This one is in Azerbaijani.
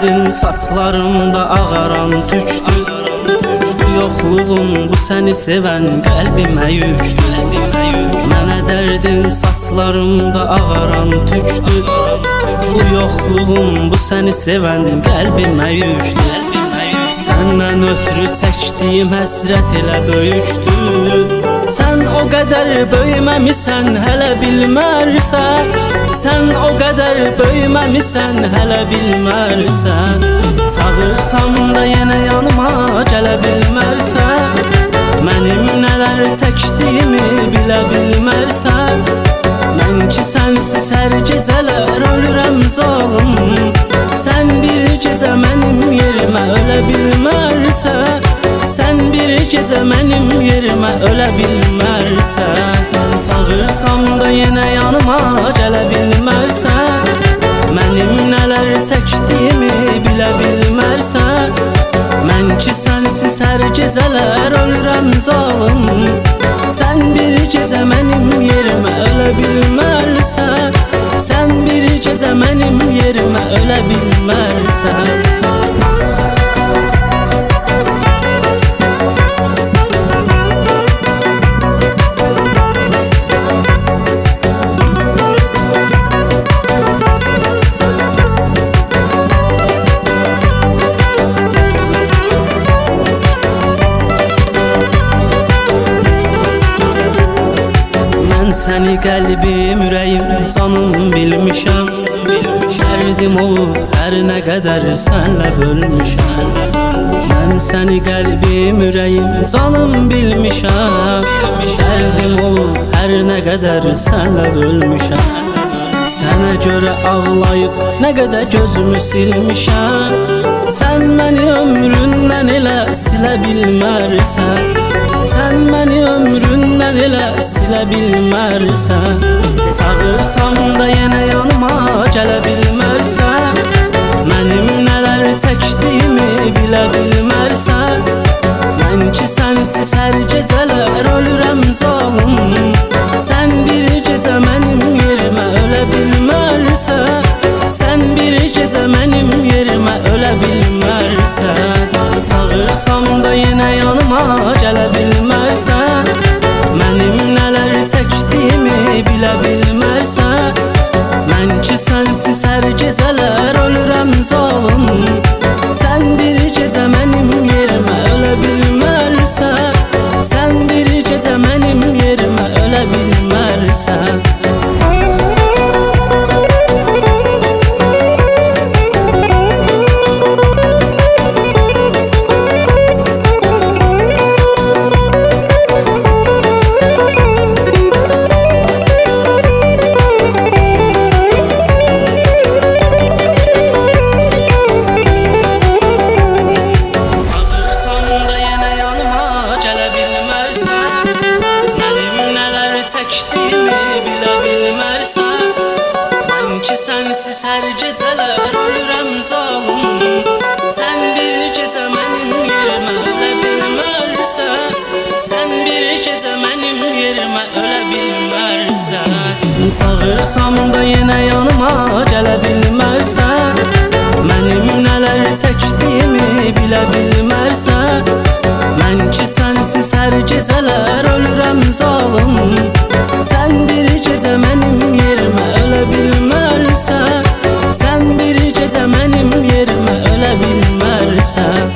dərdin saçlarımda ağaran tüktü. Yoxluğun bu səni sevən qəlbimə yüktü. Mənə dərdin saçlarımda ağaran tüktü. Bu yoxluğun bu səni sevən qəlbimə yüktü. Səndən ötürü çəkdiyim həsrət elə böyükdür. Sən o qədər böyüməmisən, hələ bilmərsən. Sən o qədər böyüməmisən, hələ bilmərsən. Çağırsam da yenə yanıma gələ bilmərsən. Mənim nələr çəkdiyimi bilə bilmərsən. Mən ki sənsiz hər gecələr ölürəm zalım. Sən bir gecə mənim yerimə ölə bilmərsən. Sən bir gecə mənim yerimə ölə bilmərsən. Çağırsam da yenə yanıma gələ bilmərsən. Mənim nələr çəkdiyimi bilə bilmərsən. Mən ki sənsiz hər gecələr ölürəm zalım. Sən bir gecə mənim yerimə ölə bilmərsən. Sən bir gecə mənim yerimə ölə bilmərsən. Səni qəlbim, ürəyim, canım bilmişəm. Dərdim olub hər nə qədər sənlə bölmüşəm. Mən səni qəlbim, ürəyim, canım bilmişəm. Dərdim olub hər nə qədər sənlə bölmüşəm. Sənə görə ağlayıb nə qədər gözümü silmişəm. Sən məni ömründən elə silə bilmərsən. Sən məni ömründən elə silə bilmərsən. Çağırsam da yenə yanıma gələ bilmərsən. Mənim nələr çəkdiyimi bilə bilmərsən. Mən ki sənsiz hər gecələr ölürəm zalım. Sən bir gecə mənim yerimə ölə bilmərsən. Sən bir gecə mənim yerimə ölə bilmərsən. Çağırsam da yenə yanıma gələ bilmərsən. Mənim nələr çəkdiyimi bilə bilmərsən. Mən ki sənsiz hər gecələr ölürəm zalım. Sən bir gecə mənim yerimə ölə bilmərsən. Sən bir gecə mənim yerimə ölə bilmərsən. Çəkdiyimi bilə bilmərsən. Mən ki sənsiz hər gecələr ölürəm zalım. Sən bir gecə mənim yerimə ölə bilmərsən. Sən bir gecə mənim yerimə ölə bilmərsən. Çağırsam da yenə yanıma gələ bilmərsən. Mənim nələr çəkdiyimi bilə bilmərsən. Mən ki sənsiz hər gecələr ölürəm zalım. Sən bir gecə mənim yerimə ölə bilmərsən. Sən bir gecə mənim yerimə ölə bilmərsən.